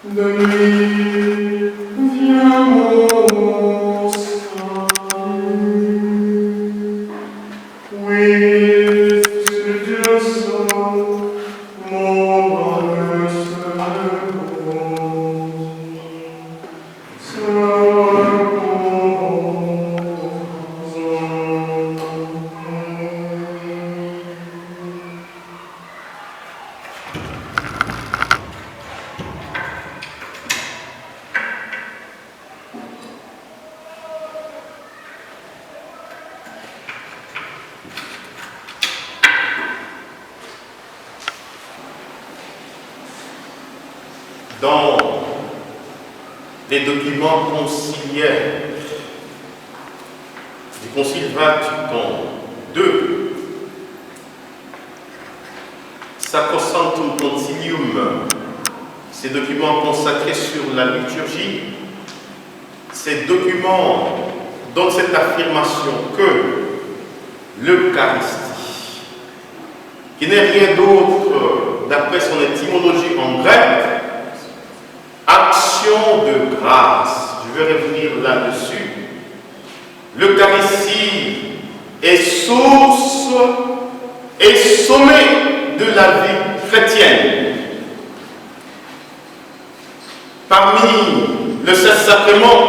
de nuit, viens mon salut. Oui, c'est Dieu seul, mon bonheur se repose. Se dans les documents conciliaires du Concile Vatican II, Sacrosanctum Concilium, ces documents consacrés sur la liturgie, ces documents donnent cette affirmation que l'Eucharistie, qui n'est rien d'autre, d'après son étymologie en grec, action de grâce, je vais revenir là-dessus. L'Eucharistie est source et sommet de la vie chrétienne. Parmi le Saint-Sacrement,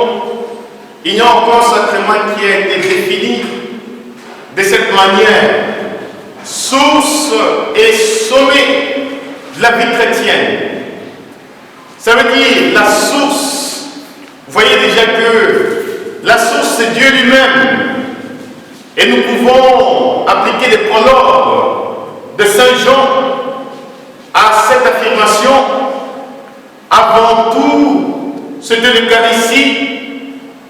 il y a encore un sacrement qui a été défini de cette manière, source et sommet de la vie chrétienne. Ça veut dire la source. Vous voyez déjà que la source c'est Dieu lui-même. Et nous pouvons appliquer les prologues de Saint Jean à cette affirmation. Avant tout, c'était l'Eucharistie.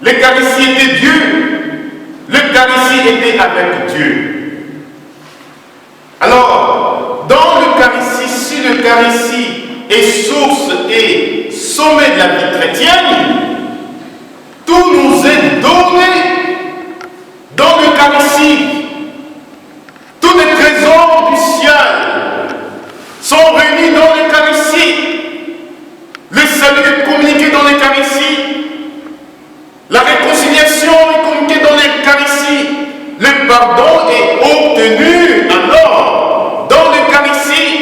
L'Eucharistie était Dieu. L'Eucharistie était avec Dieu. Alors, dans l'Eucharistie, si l'Eucharistie est source et sommet de la vie chrétienne, tout nous est donné dans l'Eucharistie. Tous les trésors du ciel sont réunis dans l'Eucharistie. Le salut est communiqué dans l'Eucharistie. La réconciliation est communiquée dans l'Eucharistie. Le pardon est obtenu alors dans l'Eucharistie.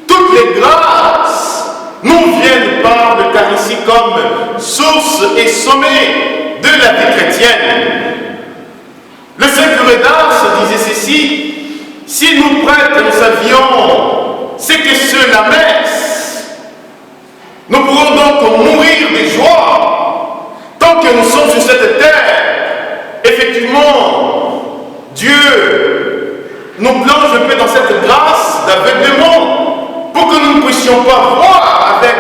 Toutes les grâces nous viennent par l'Eucharistie comme source et sommet de la vie chrétienne. Le Saint curé d'Ars disait ceci: si nous prêtres nous savions ce que c'est la messe, nous pourrons donc mourir de joie tant que nous sommes sur cette terre. Effectivement, Dieu nous plonge un peu dans cette grâce d'aveuglement pour que nous ne puissions pas voir avec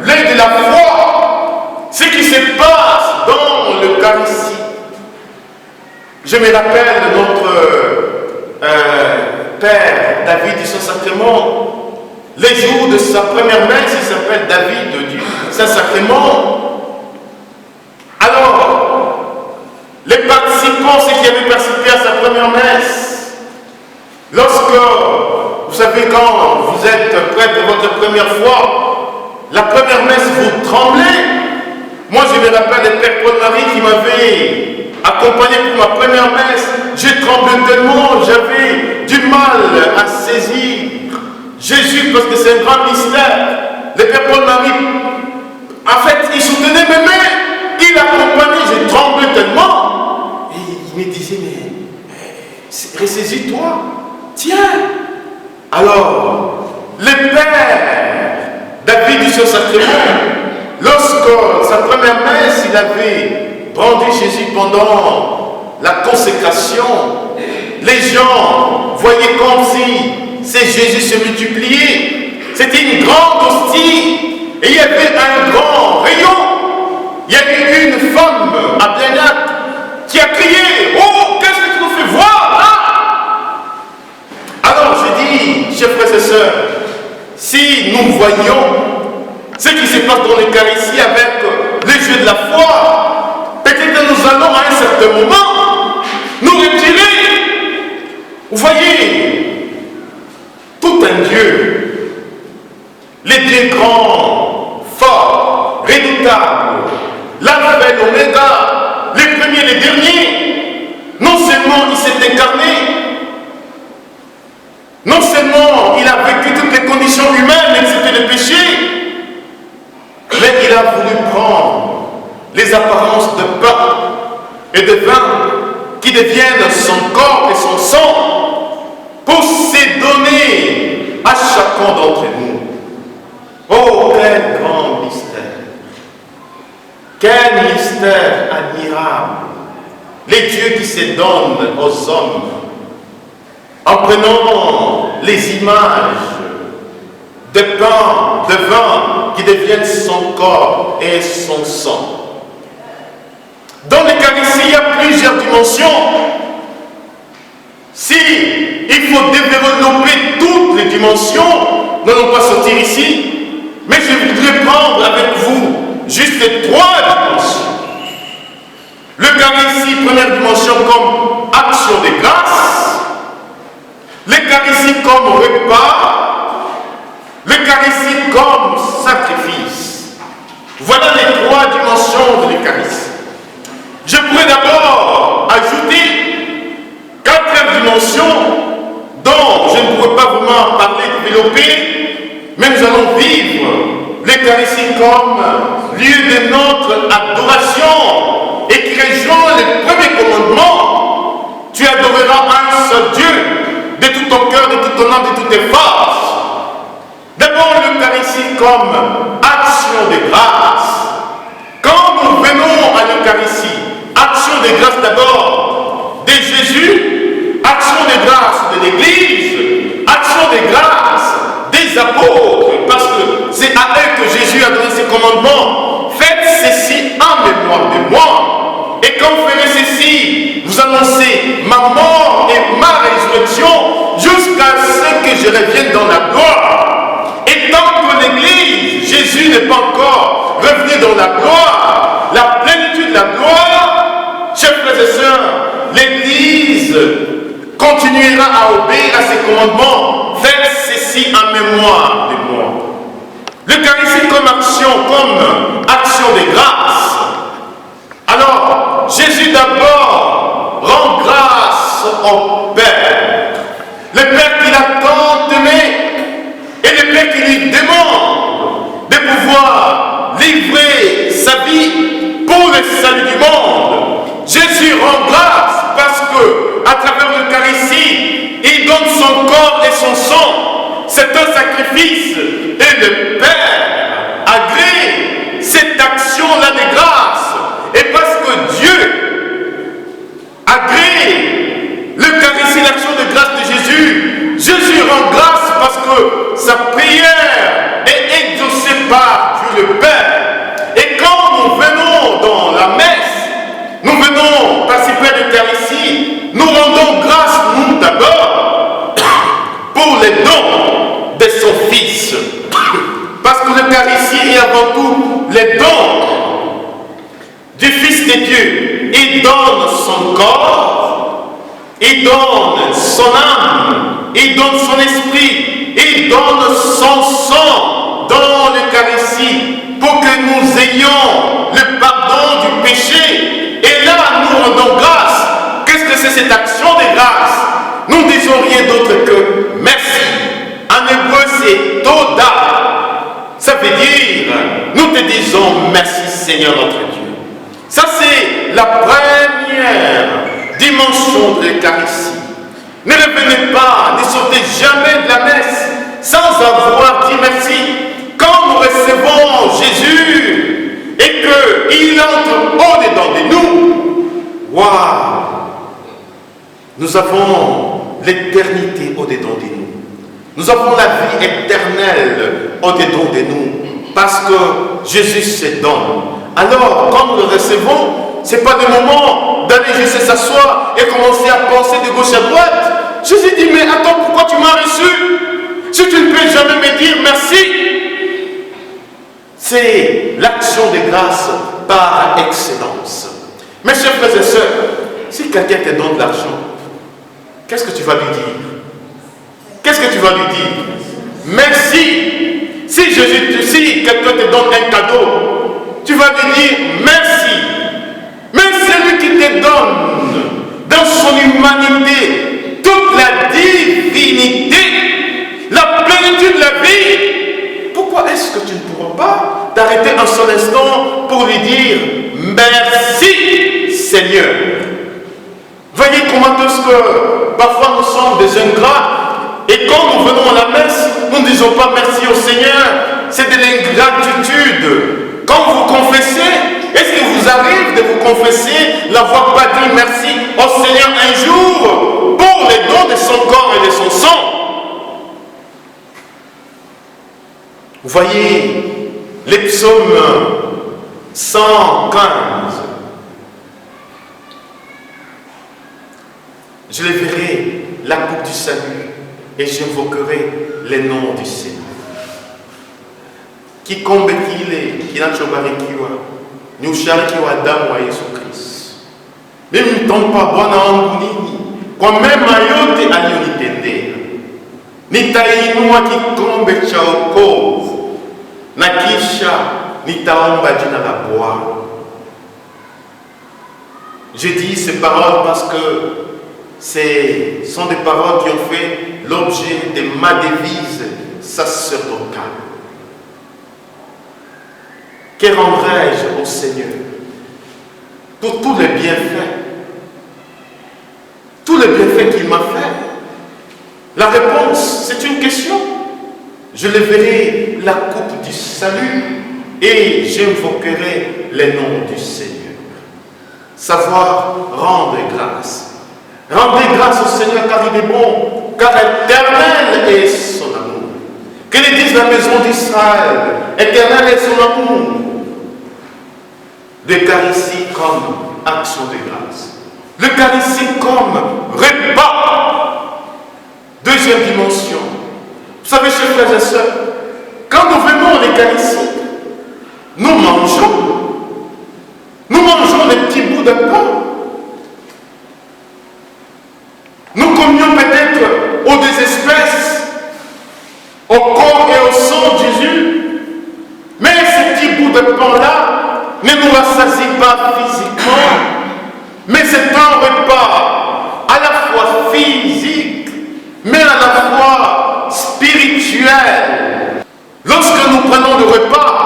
l'œil de la foi ce qui se passe dans l'Eucharistie. Je me rappelle notre Père David du Saint-Sacrement, les jours de sa première messe, il s'appelle David du Saint-Sacrement. Alors, les participants, ceux qui avaient participé à sa première messe, lorsque, vous savez, quand vous êtes prêtre de votre première fois, la première messe, vous tremblez. Moi, je me rappelle le Père Paul-Marie qui m'avait accompagné pour ma première messe. J'ai tremblé tellement, j'avais du mal à saisir Jésus parce que c'est un grand mystère. Le Père Paul-Marie, en fait, il soutenait mes mains, il accompagnait, j'ai tremblé tellement. Et il me disait, mais ressaisis-toi, tiens. Alors, le Père David du Saint-Sacrement, lorsque sa première messe, il avait brandi Jésus pendant la consécration, les gens voyaient comme si ces Jésus se multipliait. C'était une grande hostie et il y avait un grand rayon. Il y avait une femme à Biennat qui a crié: oh, qu'est-ce que tu nous fais voir là? Alors je dis, chers frères et sœurs, si nous voyons ce qui se passe dans l'Eucharistie avec les jeux de la foi, peut-être que nous allons à un certain moment nous retirer. Vous voyez, tout un Dieu, les dieux grands, l'oméga, les premiers, les derniers. Non seulement il s'est incarné, non seulement il a vécu toutes les conditions humaines, excepté le péché, mais il a voulu prendre les apparences de pain et de vin qui deviennent son corps et son sang pour se donner à chacun d'entre nous. Oh, quel grand mystère! Quel mystère admirable! Les dieux qui se donnent aux hommes en prenant les images de pain, de vin qui deviennent son corps et son sang. Dans l'Eucharistie, il y a plusieurs dimensions. Si il faut développer toutes les dimensions, nous n'allons pas sortir ici, mais je voudrais prendre avec vous juste les 3 dimensions. L'Eucharistie, première dimension, comme action de grâce. L'Eucharistie comme repas. L'Eucharistie comme sacrifice. Voilà les 3 dimensions de l'Eucharistie. Je pourrais d'abord ajouter 4e dimension dont je ne pourrais pas vraiment parler, développer, mais nous allons vivre l'Eucharistie comme lieu de notre adoration et qui rejoint le premier commandement. Tu adoreras un seul Dieu de tout ton cœur, de toute ton âme, de toutes tes forces. D'abord l'Eucharistie comme action de grâce. Quand nous venons à l'Eucharistie, action de grâce d'abord de Jésus, action de grâce de l'Église, action de grâce des apôtres, parce que c'est à eux que Jésus a donné ses commandements. Faites ceci en mémoire de moi. Et quand vous ferez ceci, vous annoncez ma mort et ma résurrection jusqu'à ce que je revienne dans la gloire. Et tant que l'Église, Jésus n'est pas encore revenu dans la gloire, la plénitude de la gloire, chers frères et sœurs, l'Église continuera à obéir à ses commandements. Faites ceci en mémoire de moi. L'Eucharistie comme action de grâce. Alors, Jésus d'abord rend grâce au Père. Le Père qui l'a tant aimé et le Père qui lui demande de pouvoir livrer sa vie pour le salut du monde. Jésus rend grâce parce que à travers l'Eucharistie, il donne son corps et son sang. C'est un sacrifice et le Père agrée cette action-là de grâce. Et parce que Dieu agrée l'Eucharistie, l'action de grâce de Jésus, Jésus rend grâce parce que sa prière est exaucée par Dieu le Père. Et quand nous venons dans la messe, nous venons participer à l'Eucharistie, nous rendons grâce, nous d'abord, pour les dons de son Fils. Parce que l'Eucharistie est avant tout les dons du Fils de Dieu. Il donne son corps, il donne son âme, il donne son esprit, il donne son sang dans l'Eucharistie pour que nous ayons le pardon du péché. Et là, nous rendons grâce. Qu'est-ce que c'est cette action de grâce? Nous ne disons rien d'autre que merci. En hébreu, c'est Toda. Ça veut dire, nous te disons merci Seigneur notre Dieu. Ça, c'est la première dimension de l'Eucharistie. Ne revenez pas, ne sortez jamais de la messe sans avoir dit merci. Quand nous recevons Jésus et qu'il entre au-dedans de nous, waouh, nous avons l'éternité au-dedans de nous. Nous avons la vie éternelle au-dedans de nous parce que Jésus se donne. Alors, quand nous le recevons, ce n'est pas le moment d'aller juste s'asseoir et commencer à penser de gauche à droite. Jésus dit, mais attends, pourquoi tu m'as reçu? Si tu ne peux jamais me dire merci. C'est l'action de grâce par excellence. Mes chers frères et sœurs, si quelqu'un te donne de l'argent, qu'est-ce que tu vas lui dire? Qu'est-ce que tu vas lui dire? Merci. Si quelqu'un te donne un cadeau, tu vas lui dire merci. te donne dans son humanité toute la divinité, la plénitude de la vie, pourquoi est-ce que tu ne pourras pas t'arrêter un seul instant pour lui dire merci Seigneur? Voyez comment est-ce que parfois nous sommes des ingrats et quand nous venons à la messe, nous ne disons pas merci au Seigneur, c'est de l'ingratitude. Quand vous confessez, est-ce qu'il vous arrive de vous confesser, n'avoir pas dit merci au Seigneur un jour pour les dons de son corps et de son sang? Vous voyez, les psaumes 115, je les verrai, la coupe du salut, et j'invoquerai les noms du Seigneur. Kikombe kile kinachobarikiwa ni ushariki wa damu wa Yesu Kristo. Mimi nitampa Bwana wangu nini kwa mema yote aliyonitendea. Nitainua kikombe cha wokovu na kisha nitaomba jina la Bwana. Je dis ces paroles parce que ce sont des paroles qui ont fait l'objet de ma devise sacerdotale. Que rendrai-je au Seigneur pour tous les bienfaits? Tous les bienfaits qu'il m'a fait. La réponse, c'est une question. Je leverai la coupe du salut et j'invoquerai les noms du Seigneur. Savoir rendre grâce. Rendez grâce au Seigneur car il est bon, car éternel est son amour. Que le dise la maison d'Israël, éternel est son amour. L'Eucharistie comme action de grâce. L'Eucharistie comme repas. Deuxième dimension. Vous savez, chers frères et sœurs, quand nous venons à l'Eucharistie, nous mangeons. Nous mangeons des petits bouts de pain. Nous communions peut-être aux des espèces, au corps et au sang de Jésus. Mais ces petits bouts de pain-là ne nous rassasient pas physiquement, mais c'est un repas à la fois physique, mais à la fois spirituel. Lorsque nous prenons le repas,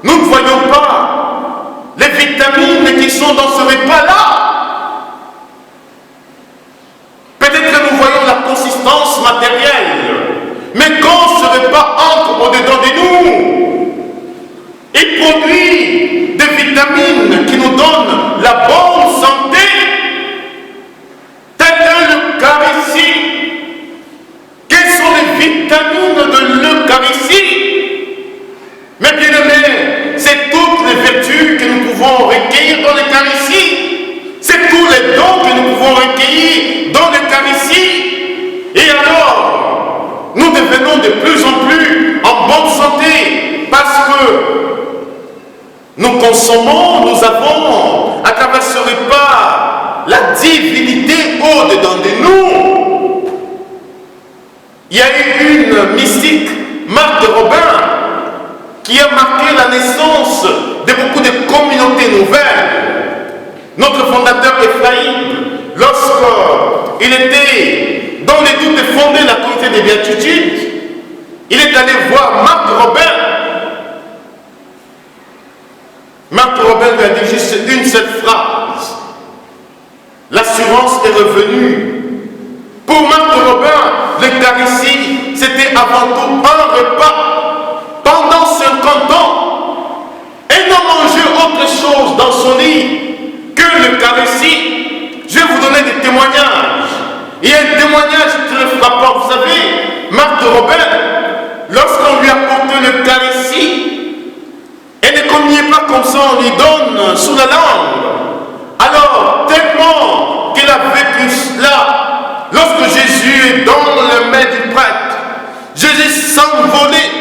nous ne voyons pas les vitamines qui sont dans ce repas-là. Peut-être que nous voyons la consistance matérielle, mais quand ce repas entre au-dedans de nous, il produit des vitamines qui nous donnent la bonne santé, telle que l'Eucharistie. Quelles sont les vitamines de l'Eucharistie? Mes bien-aimés, c'est toutes les vertus que nous pouvons recueillir dans l'Eucharistie. C'est tous les dons que nous pouvons recueillir dans l'Eucharistie. Et alors, nous devenons de plus en plus en bonne santé parce que nous consommons, nous avons à travers ce repas la divinité au-dedans de nous. Il y a eu une mystique, Marthe de Robin, qui a marqué la naissance de beaucoup de communautés nouvelles. Notre fondateur Ephraïm, lorsqu'il était dans les doutes de fonder la communauté des béatitudes, il est allé voir Marthe de Robin. Marthe Robin lui a dit juste une seule phrase. L'assurance est revenue. Pour Marthe Robin, l'Eucharistie, c'était avant tout un repas pendant 50 ans. Et non manger autre chose dans son lit que l'Eucharistie. Je vais vous donner des témoignages. Il y a un témoignage très frappant. Vous savez, Marthe Robin, lorsqu'on lui a porté l'Eucharistie, elle ne communiait pas comme ça, on lui donne sous la langue. Alors, tellement qu'elle a vécu cela, lorsque Jésus est dans le main du prêtre, Jésus s'envolait,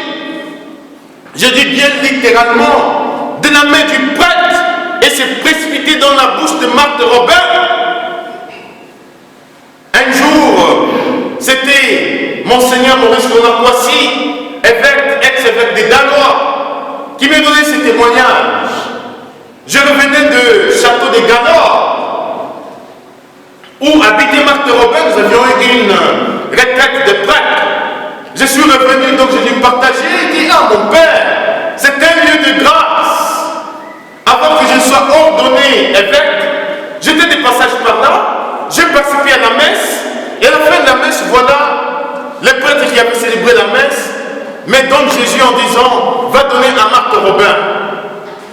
je dis bien littéralement, de la main du prêtre et s'est précipité dans la bouche de Marthe Robin. Un jour, c'était Monseigneur Maurice Bonapoissy, évêque, ex-évêque des Danois, qui m'a donné ce témoignage. Je revenais de Château des Galords Marthe Robin, nous avions eu une retraite de prêtres. Je suis revenu, donc j'ai dû partager. Il dit, ah mon père, c'est un lieu de grâce. Avant que je sois ordonné évêque, j'étais des passages par là, j'ai participé à la messe, et à la fin de la messe, voilà les prêtres qui avaient célébré la messe, mais donc Jésus en disant, va donner à Marthe Robin.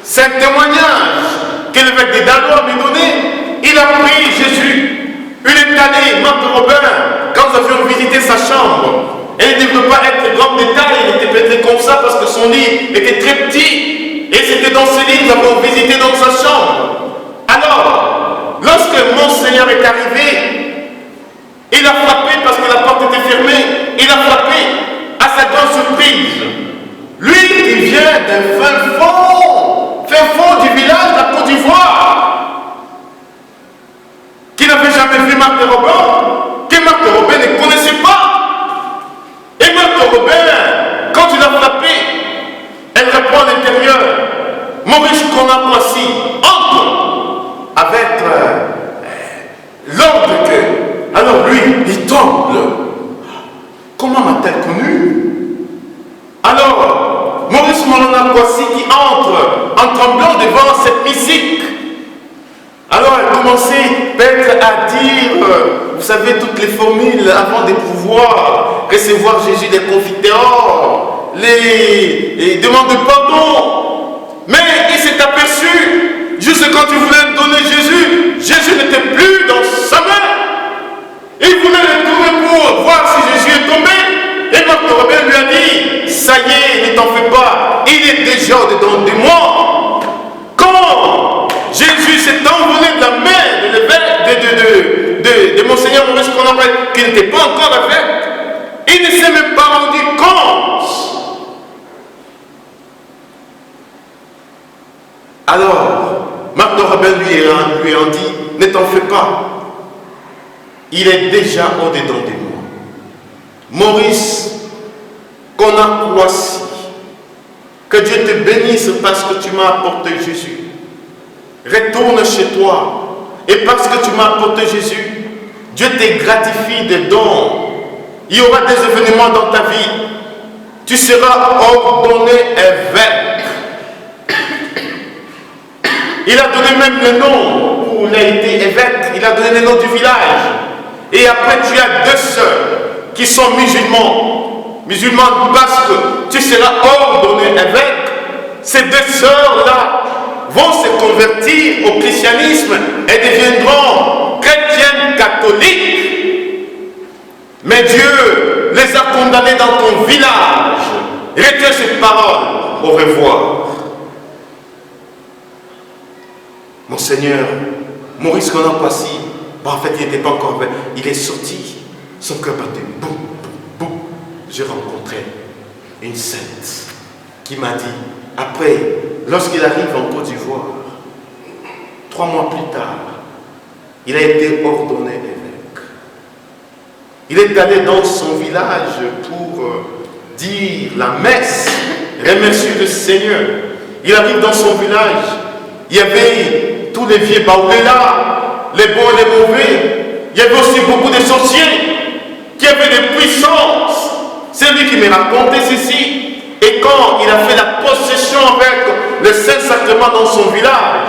C'est un témoignage que l'évêque des Dalois m'a donné. Il a pris Jésus, il est allé, Marthe Robin, quand nous avions visité sa chambre. Elle ne devait pas être grand détail, il était peut-être comme ça parce que son lit était très petit. Et c'était dans ce lit que nous avons visité dans sa chambre. Alors, lorsque Monseigneur est arrivé, il a frappé parce que la porte était fermée. Il a frappé à sa grande surprise. Lui, il vient d'un fin fond du village de la Côte d'Ivoire, qui n'avait jamais vu Marthe Robin, que Marthe Robin ne connaissait pas. Et Marthe Robin, quand il a frappé, elle répond à l'intérieur, Maurice Conat-Poissy entre avec l'ordre que. Alors lui, il tremble. Comment m'a-t-elle connu? Alors, Maurice Conat-Poissy qui entre en tremblant devant cette musique. Alors elle commençait peut-être à dire, vous savez, toutes les formules avant de pouvoir recevoir Jésus, les confiteurs, les demandes de pardon. Mais il s'est aperçu, juste quand il voulait donner Jésus, Jésus n'était plus dans sa main. Il voulait le trouver pour voir si Jésus est tombé. Et Marthe Robin lui a dit, ça y est, ne t'en fais pas, il est déjà au-dedans de moi. Quand Jésus s'est envolé de la main de l'évêque, de Monseigneur Maurice Conat-Poissy, qui n'était pas encore évêque, il ne s'est même pas rendu compte. Alors, Marthe Robin lui a dit, ne t'en fais pas, il est déjà au-dedans de moi. Maurice Conat-Poissy, que Dieu te bénisse parce que tu m'as apporté Jésus. Retourne chez toi. Et parce que tu m'as apporté Jésus, Dieu te gratifie des dons. Il y aura des événements dans ta vie. Tu seras ordonné évêque. Il a donné même le nom où il a été évêque. Il a donné le nom du village. Et après, tu as deux sœurs qui sont musulmanes parce que tu seras ordonné évêque. Ces deux sœurs-là vont se convertir au christianisme et deviendront chrétiennes catholiques. Mais Dieu les a condamnées dans ton village. Retiens cette parole. Au revoir. Monseigneur Maurice Conat-Poissy, en fait il n'était pas encore vrai, il est sorti, son cœur battait, boum, boum, boum. J'ai rencontré une sainte qui m'a dit, après, lorsqu'il arrive en Côte d'Ivoire, 3 mois plus tard, il a été ordonné évêque. Il est allé dans son village pour dire la messe, remercier le Seigneur. Il arrive dans son village, il y avait tous les vieux baoulés là, les bons et les mauvais. Il y avait aussi beaucoup de sorciers qui avaient des puissances. C'est lui qui m'a raconté ceci. Et quand il a fait la possession avec le Saint-Sacrement dans son village,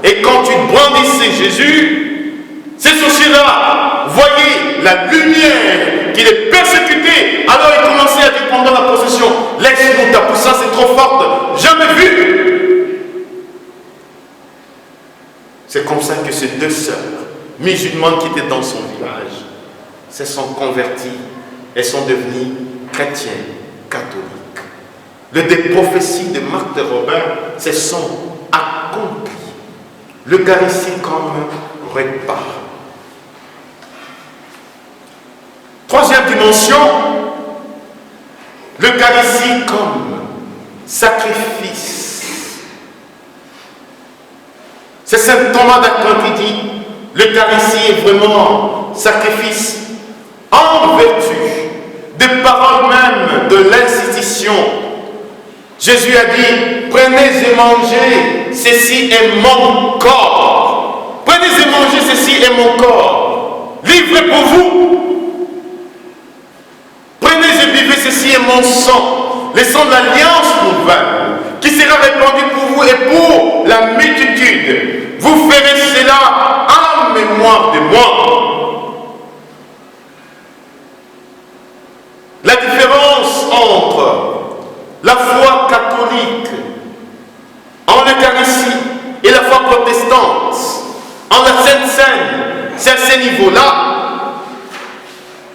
et quand tu brandissais Jésus, ces sorciers-là voyaient la lumière qu'il est persécuté. Alors il commençait à dire pendant la possession, laisse-nous, ta puissance est trop forte, jamais vu. C'est comme ça que ces deux sœurs musulmanes qui étaient dans son village se sont converties et sont devenues chrétiennes catholiques. Des prophéties de Marthe Robin se sont accomplies. L'Eucharistie comme repas. Troisième dimension, l'Eucharistie comme sacrifice. C'est Saint Thomas d'Aquin qui dit l'Eucharistie est vraiment sacrifice en vertu des paroles même de l'institution. Jésus a dit, prenez et mangez, ceci est mon corps. Prenez et mangez, ceci est mon corps. livré pour vous. Prenez et buvez, ceci est mon sang, le sang de l'alliance nouvelle, qui sera répandu pour vous et pour la multitude. Vous ferez cela en mémoire de moi. La différence entre la foi catholique en l'Eucharistie et la foi protestante en la Sainte Seine, c'est à ce niveau-là.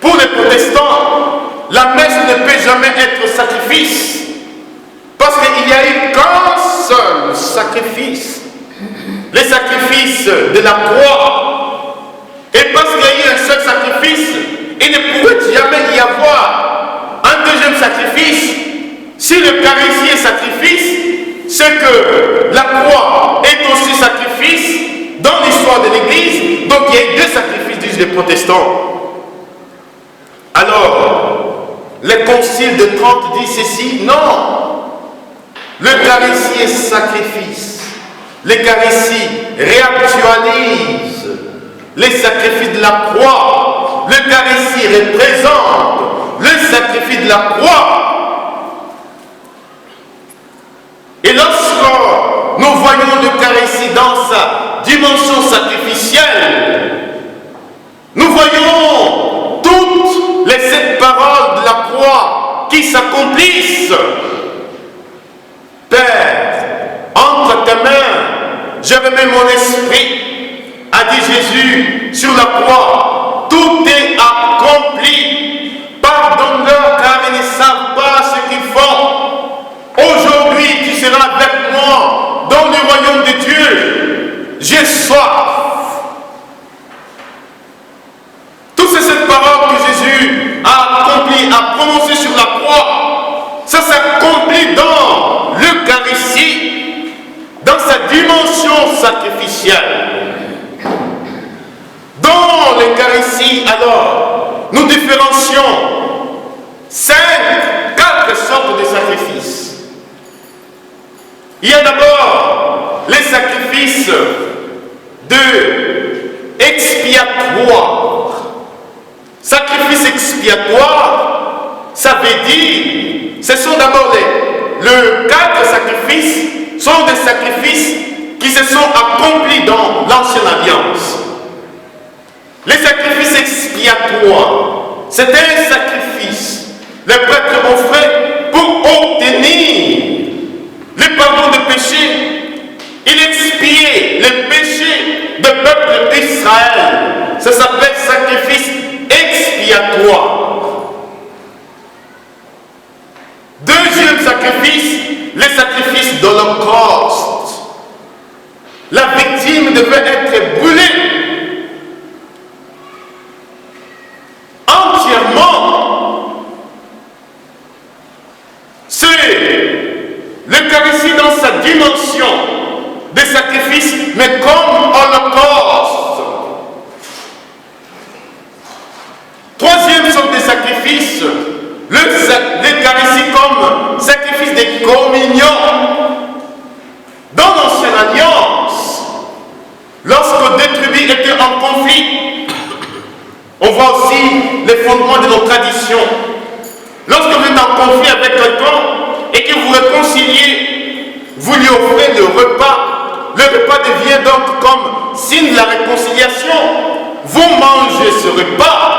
Pour les protestants, la messe ne peut jamais être sacrifice, parce qu'il n'y a eu qu'un seul sacrifice, le sacrifice de la croix. Et parce qu'il y a eu un seul sacrifice, il ne pourrait jamais y avoir un deuxième sacrifice. Si l'Eucharistie est sacrifice, c'est que la croix est aussi sacrifice dans l'histoire de l'Église. Donc il y a eu deux sacrifices, disent les protestants. Alors, le concile de Trente dit ceci, non. L'Eucharistie est sacrifice. L'Eucharistie réactualise les sacrifices de la croix. L'Eucharistie représente le sacrifice de la croix. Et lorsque nous voyons l'Eucharistie dans sa dimension sacrificielle, nous voyons toutes les 7 paroles de la croix qui s'accomplissent. Père, entre tes mains, je remets mon esprit, a dit Jésus sur la croix. Tout est accompli. Pardonne-leur car ils ne savent pas ce qu'ils font. Aujourd'hui, tu seras avec moi dans le royaume de Dieu. J'ai soif. Toutes ces paroles que Jésus a accomplies, a prononcées sur la croix, ça s'accomplit dans l'Eucharistie, dans sa dimension sacrificielle. Dans l'Eucharistie, alors, nous différencions 4 sortes de sacrifices. Il y a d'abord les sacrifices expiatoires. Sacrifice expiatoire, ça veut dire, ce sont d'abord les 4 sacrifices, sont des sacrifices qui se sont accomplis dans l'Ancienne Alliance. Les sacrifices expiatoires, c'est un sacrifice. Le prêtre offrait pour obtenir le pardon de péché. Il expiait les péchés du peuple d'Israël. Ça s'appelle sacrifice expiatoire. Deuxième sacrifice, le sacrifice d'Holocauste. La victime devait être brûlée entièrement. C'est l'Eucharistie dans sa dimension des sacrifices, mais comme Holocauste. Troisième sorte de sacrifice, l'Eucharistie comme sacrifice de communion. Dans l'Ancienne Alliance, lorsque deux tribus étaient en conflit, on voit aussi les fondements de nos traditions. Lorsque vous êtes en conflit avec quelqu'un et que vous réconciliez, vous lui offrez le repas. Le repas devient donc comme signe de la réconciliation. Vous mangez ce repas.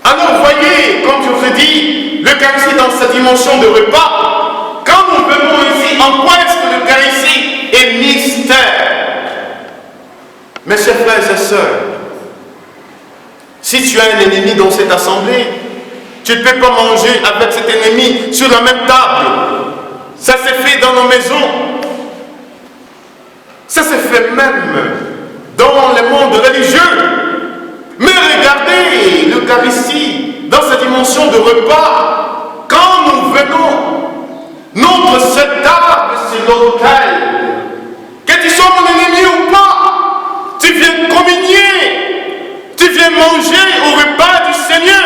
Alors vous voyez, comme je vous ai dit, l'Eucharistie dans sa dimension de repas. Quand nous venons ici, en quoi est-ce que l'Eucharistie est mystère? Mes chers frères et sœurs, si tu as un ennemi dans cette assemblée, tu ne peux pas manger avec cet ennemi sur la même table. Ça s'est fait dans nos maisons. Ça s'est fait même dans le monde religieux. Mais regardez l'Eucharistie dans sa dimension de repas. Quand nous venons, notre seule table, c'est l'autel. Que tu sois mon ennemi ou pas, tu viens communier. Tu viens manger au repas du Seigneur.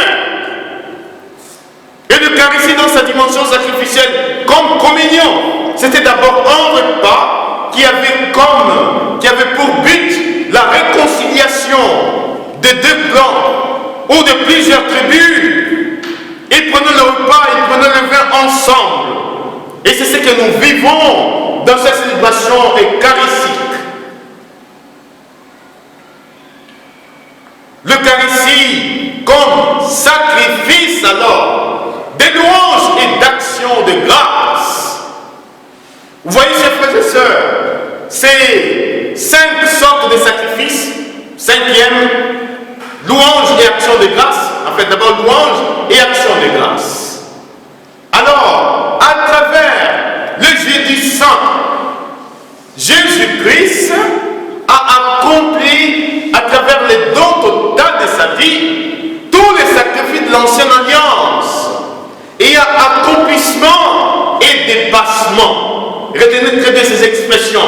Et l'Eucharistie dans sa dimension sacrificielle, comme communion, c'était d'abord un repas qui avait pour but la réconciliation de deux clans ou de plusieurs tribus, ils prenaient le repas, ils prenaient le vin ensemble. Et c'est ce que nous vivons dans cette célébration eucharistique. L'Eucharistie comme sacrifice alors de louange et d'action de grâce. Vous voyez, chers frères et sœurs, c'est 5 sortes de sacrifices. 5e, louange et action de grâce. En fait, d'abord louange et action de grâce. Alors, à travers le jeudi saint, Jésus-Christ a accompli à travers les dons total de sa vie tous les sacrifices de l'ancienne alliance. Et il y a accomplissement et dépassement. Retenez très bien ces expressions.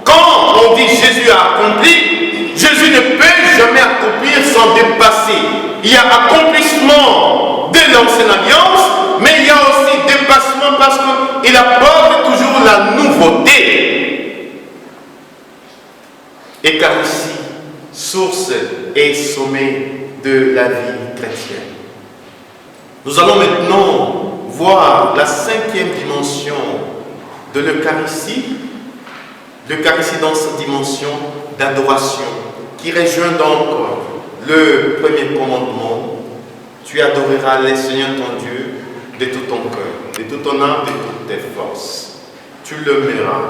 Quand on dit Jésus a accompli, Jésus ne peut jamais accomplir sans dépasser. Il y a accomplissement de l'ancienne alliance, mais il y a aussi dépassement parce qu'il apporte toujours la nouveauté. Eucharistie, source et sommet de la vie chrétienne. Nous allons maintenant voir la 5e dimension de l'Eucharistie. L'Eucharistie dans sa dimension d'adoration, qui rejoint donc le premier commandement. Tu adoreras le Seigneur ton Dieu de tout ton cœur, de toute ton âme, de toutes tes forces. Tu l'aimeras.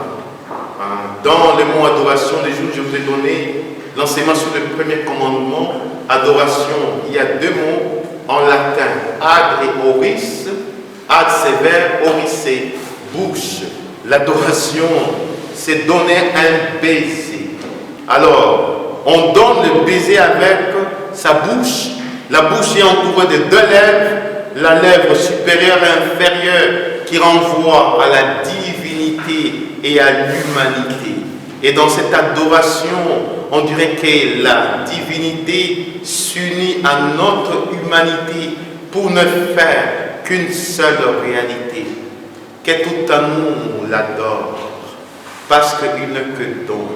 Dans le mot adoration, les jours où je vous ai donné l'enseignement sur le premier commandement, adoration, il y a 2 mots en latin, ad et oris. Ad c'est vers, oris c'est bouche. L'adoration, c'est donner un baiser. Alors, on donne le baiser avec sa bouche. La bouche est entourée de 2 lèvres, la lèvre supérieure et inférieure qui renvoie à la divinité et à l'humanité. Et dans cette adoration, on dirait que la divinité s'unit à notre humanité pour ne faire qu'une seule réalité. Que tout à nous l'adore, parce qu'il n'est que don.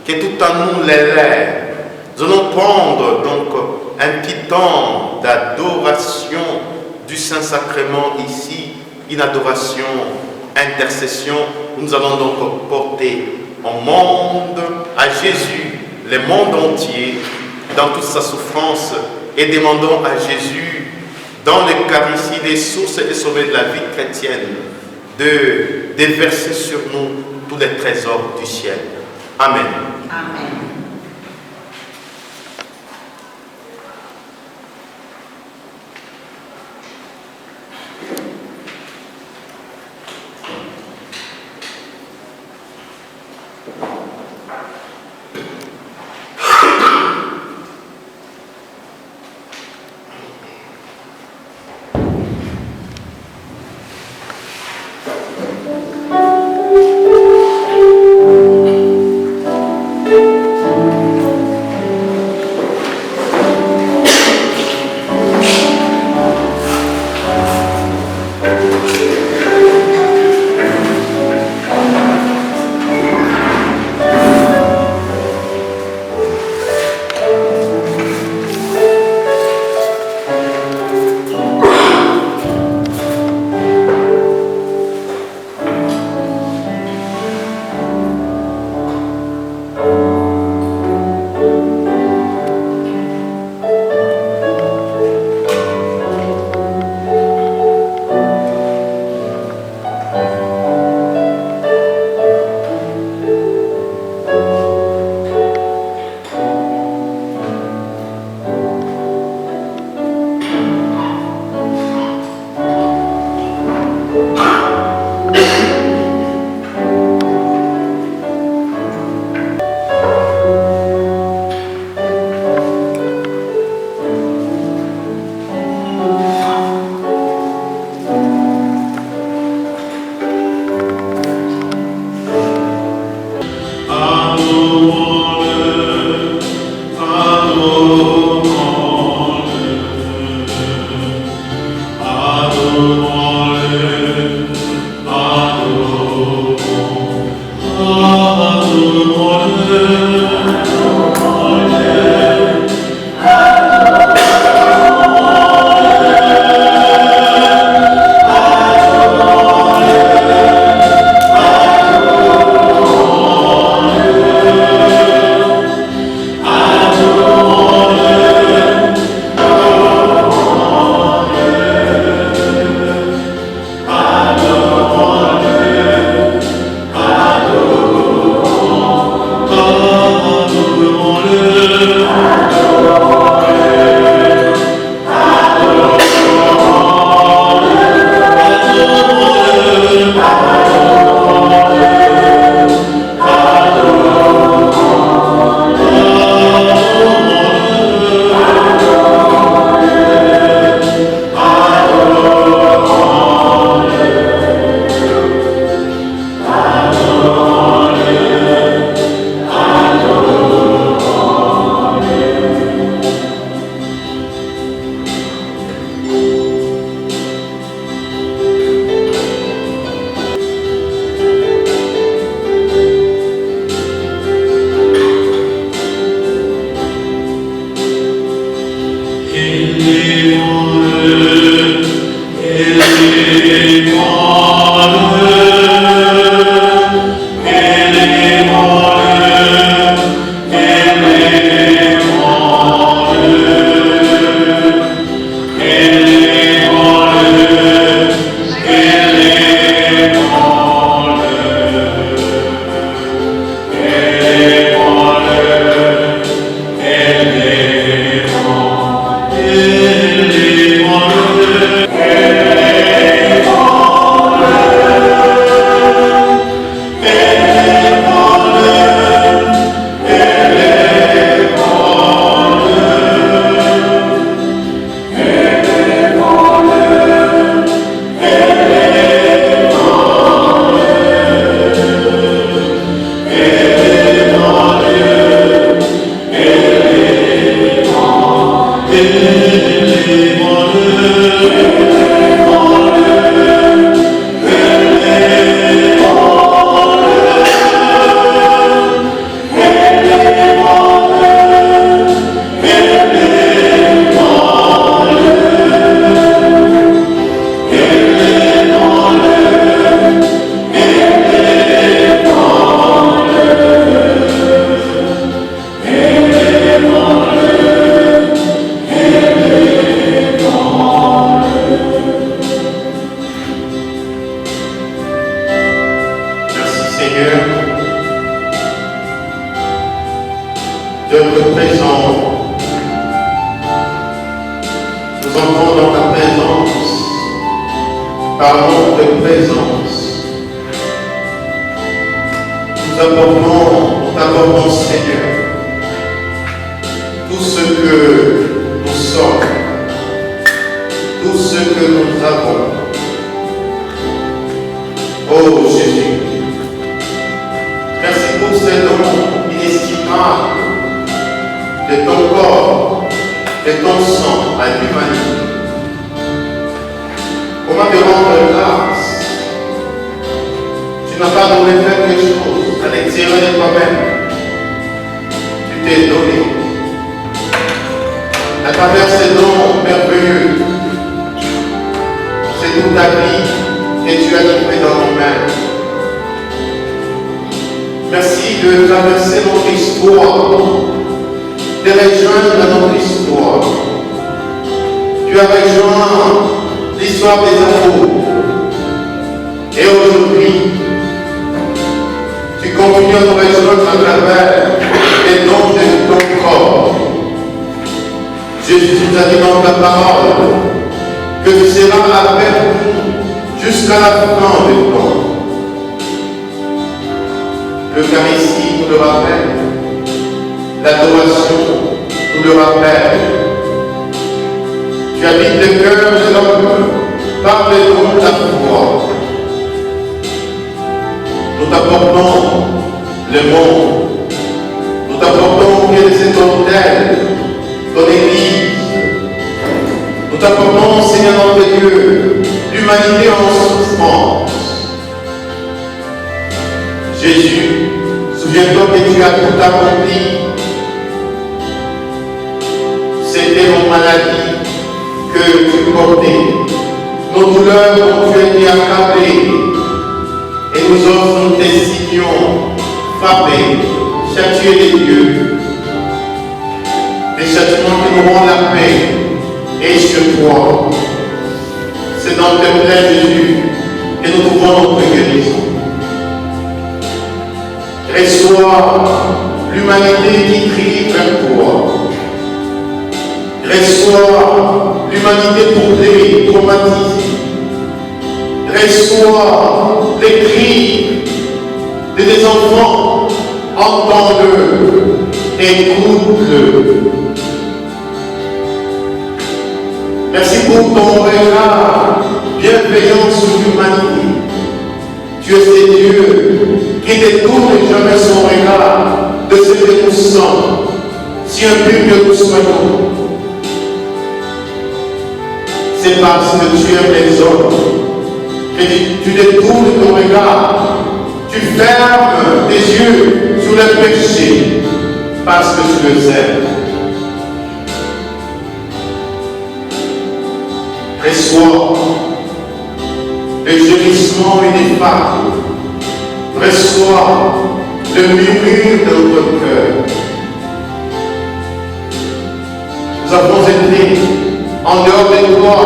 Que tout à nous l'élève. Nous allons prendre donc un petit temps d'adoration du Saint-Sacrement ici, une adoration, intercession. Nous allons donc porter au monde, à Jésus, le monde entier, dans toute sa souffrance, et demandons à Jésus, dans l'Eucharistie, les sources et sommets de la vie chrétienne, de déverser sur nous tous les trésors du ciel. Amen. Amen. Seigneur, d'être présent. Nous entrons dans ta présence, parlons de présence. Nous t'apportons, Seigneur, tout ce que nous sommes, tout ce que nous avons. Oh Jésus, merci pour ces dons inestimables de ton corps, de ton sang à l'humanité. Comment te rendre grâce? Tu n'as pas donné quelque chose à l'extérieur de toi-même. Tu t'es donné. À travers ces dons merveilleux, c'est toute ta vie que tu as livrée dans nos mains. Merci de traverser notre histoire, de rejoindre notre histoire. Tu as rejoint l'histoire des amours. Et aujourd'hui, tu continues à nous rejoindre à travers les dons de ton corps. Jésus nous a dit dans ta parole que tu seras avec nous jusqu'à la fin du temps. L'Eucharistie nous le rappelle, l'adoration nous le rappelle. Tu habites le cœur de l'homme par le don de la foi. Nous t'apportons le monde, nous t'apportons que cet hôtel, ton Église. Nous t'apportons, Seigneur notre Dieu, l'humanité en souffrance. Jésus, souviens-toi que tu as tout accompli. C'était nos maladies que tu portais, nos douleurs dont tu as été accablé. Et nous autres, nous t'estions frappés, châtiés des dieux. Des châtiments qui nous rendent la paix. Et sur toi, c'est dans tes plaies, Jésus, que nous trouvons notre guérison. Reçois l'humanité qui crie vers toi. Reçois l'humanité troublée, traumatisée. Reçois les cris de tes enfants. Entends-le, écoute-le. Merci pour ton regard bienveillant sur l'humanité. Tu es ce Dieu qui détourne jamais son regard de ce que nous sommes, si impurs que nous soyons. C'est parce que tu aimes les hommes que tu détournes ton regard. Tu fermes tes yeux sur les péchés parce que tu les aimes. Reçois le gémissement ineffable. Reçois le murmure de notre cœur. Nous avons été en dehors de toi,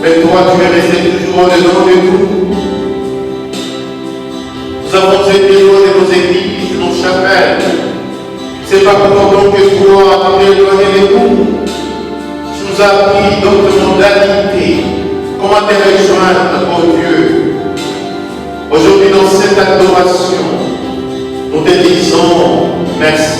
mais toi tu es resté toujours au-dedans de nous. Nous avons été loin de nos églises, de nos chapelles. C'est pas pour autant que toi tu es éloigné de nous. Tu nous as appris d'autres modalités, comment te rejoindre, oh Dieu. Aujourd'hui, dans cette adoration, nous te disons merci.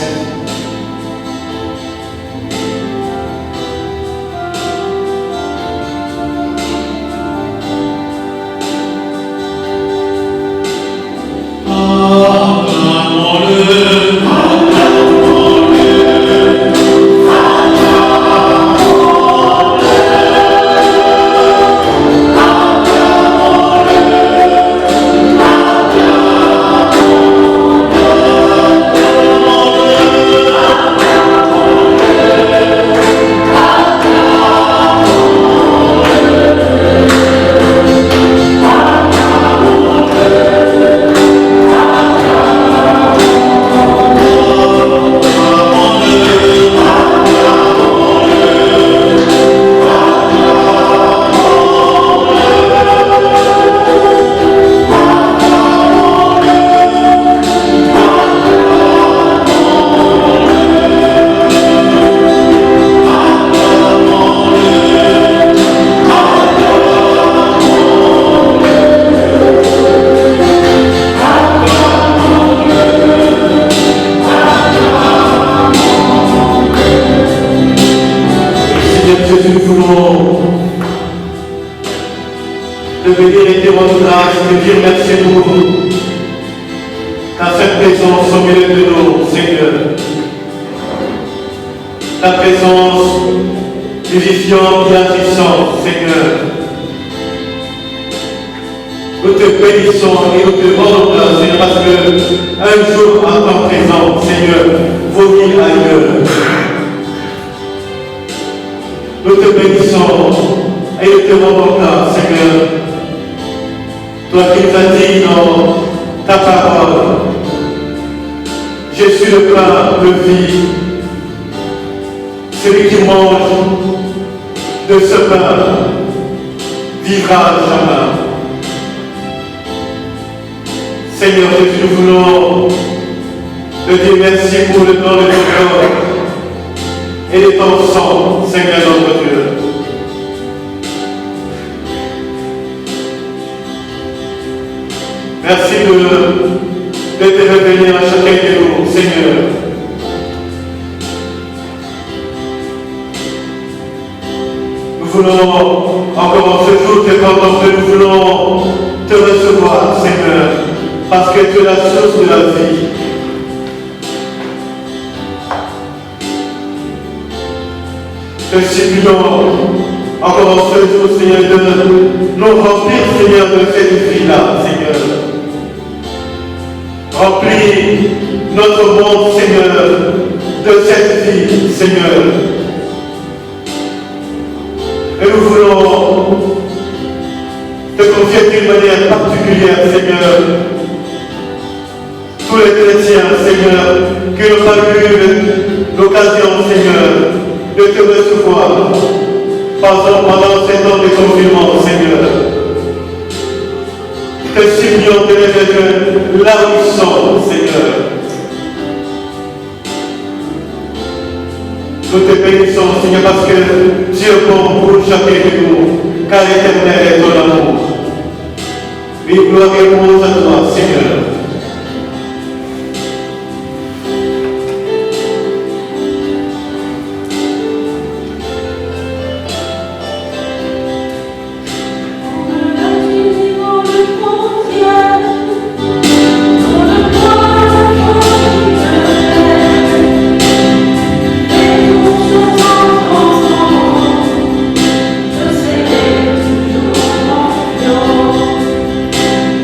grâce, te dire merci pour ta sainte présence au milieu de nous, Seigneur. Ta présence vivifiante et agissante, Seigneur. Nous te bénissons et nous te rendons grâce, Seigneur, parce que un jour à temps présent, Seigneur, vaut mille ailleurs. Nous te bénissons et nous te rendons grâce, Seigneur. Toi qui nous as dit dans ta parole, je suis le pain de vie. Celui qui mange de ce pain vivra jamais. Seigneur Jésus, nous voulons te dire merci pour le don de ton corps et de ton sang, Seigneur notre Dieu. Merci de te révéler à chacun de nous, Seigneur. Nous voulons encore en ce jour te contempler, nous voulons te recevoir, Seigneur, parce que tu es la source de la vie. Te supplions encore en ce jour, Seigneur, de nous remplir, Seigneur, de cette vie-là, Seigneur. Remplis notre monde, Seigneur, de cette vie, Seigneur. Et nous voulons te confier d'une manière particulière, Seigneur, tous les chrétiens, Seigneur, qui n'ont pas eu l'occasion, Seigneur, de te recevoir pendant ces temps de confinement, Seigneur. Te supplions de les mettre là où ils sont, Seigneur. Nous te bénissons, Seigneur, parce que tu es bon pour chacun de nous, car l'éternel est ton amour. Et gloire et rose à toi, Seigneur.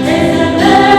It's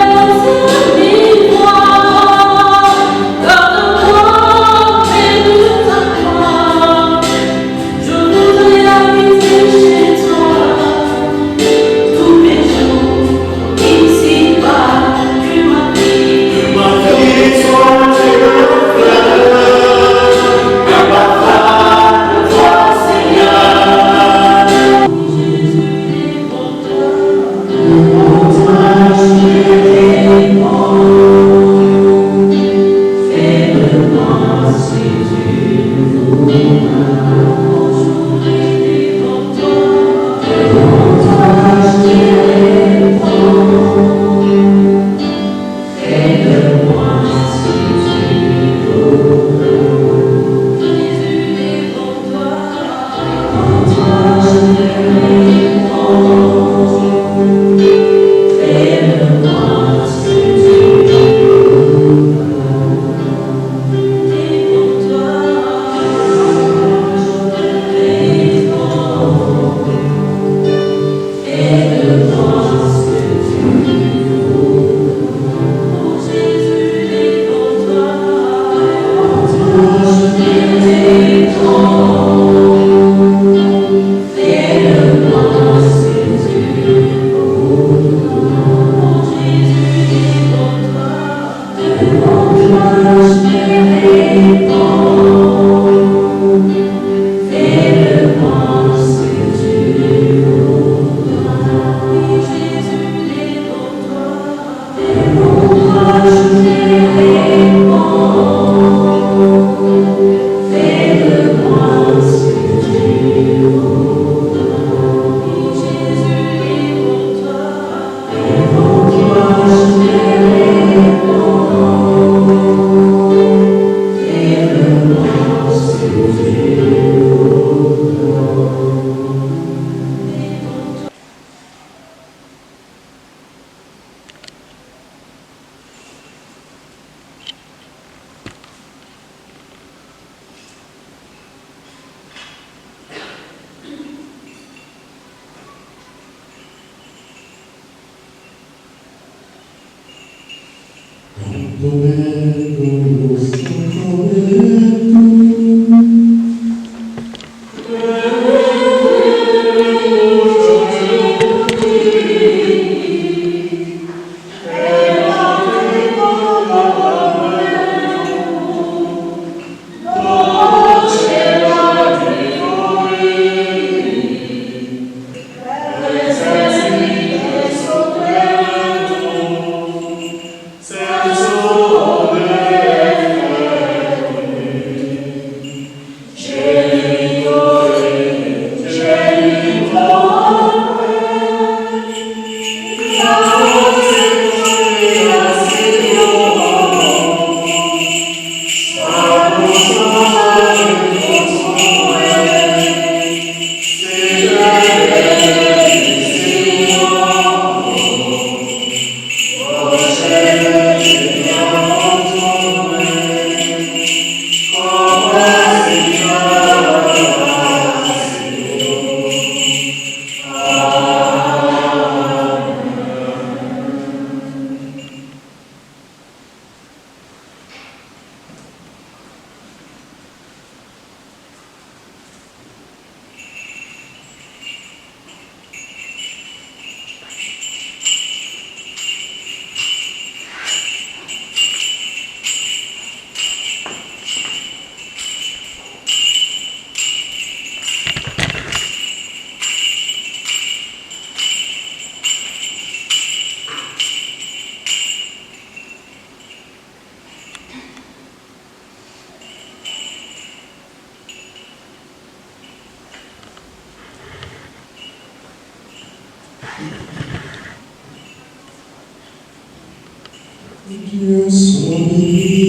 Dieu soit béni.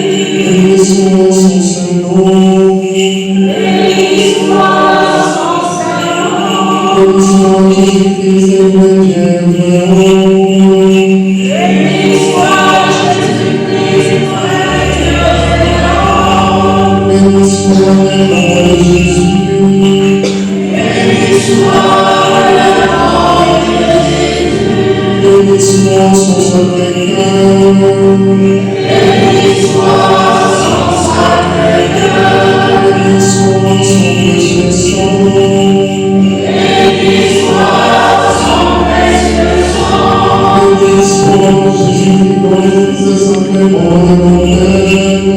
Béni soit son Saint-Nom. Béni soit Jésus-Christ, Seigneur Dieu, béni soit le nom de Jésus. Béni soit son Sacré-Cœur. Béni soit son précieux sang. Béni soit Jésus, le sacrement de mon Père.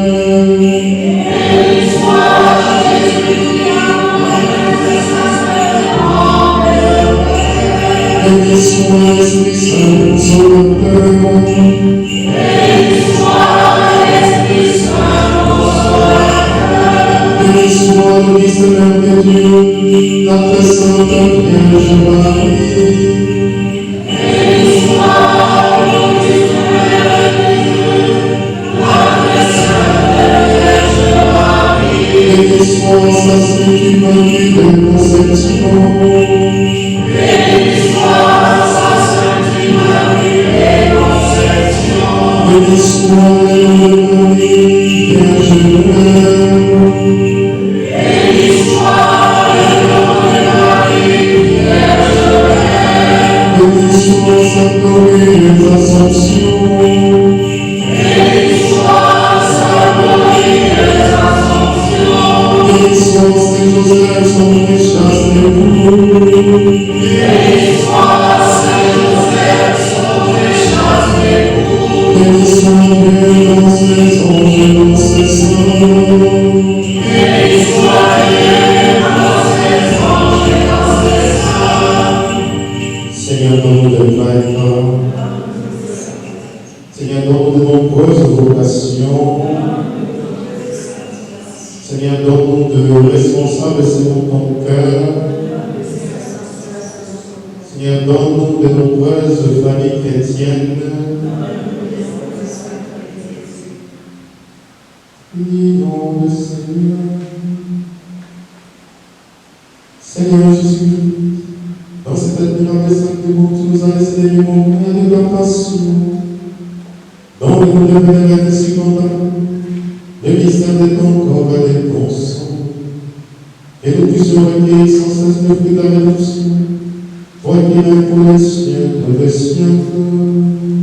Béni soit l'Esprit Saint, son Père. Béni soit le mystère de Dieu, la très sainte Vierge Marie. Béni soit sa sainte immaculée conception. Béni soit le nom de Marie, Vierge Mère. Béni soit sa glorieuse Assomption. Béni soit Saint Joseph, son très chaste époux. Béni soit Dieu dans ses anges, dans ses saints. Seigneur, donne-nous de vaincre. Seigneur, donne-nous de nombreuses vocations. Seigneur, donne-nous de responsables selon ton cœur. Seigneur, donne-nous de nombreuses familles chrétiennes. Prions le Seigneur. Seigneur Jésus, dans cette admirable sainteté, tu nous as laissé des montagnes de ta passion, dans le monde de vénérer et suivant le mystère de ton corps et de ton sang, et nous puissions recueillir sans cesse le fruit de la rédemption, pour pour les siècles des siècles.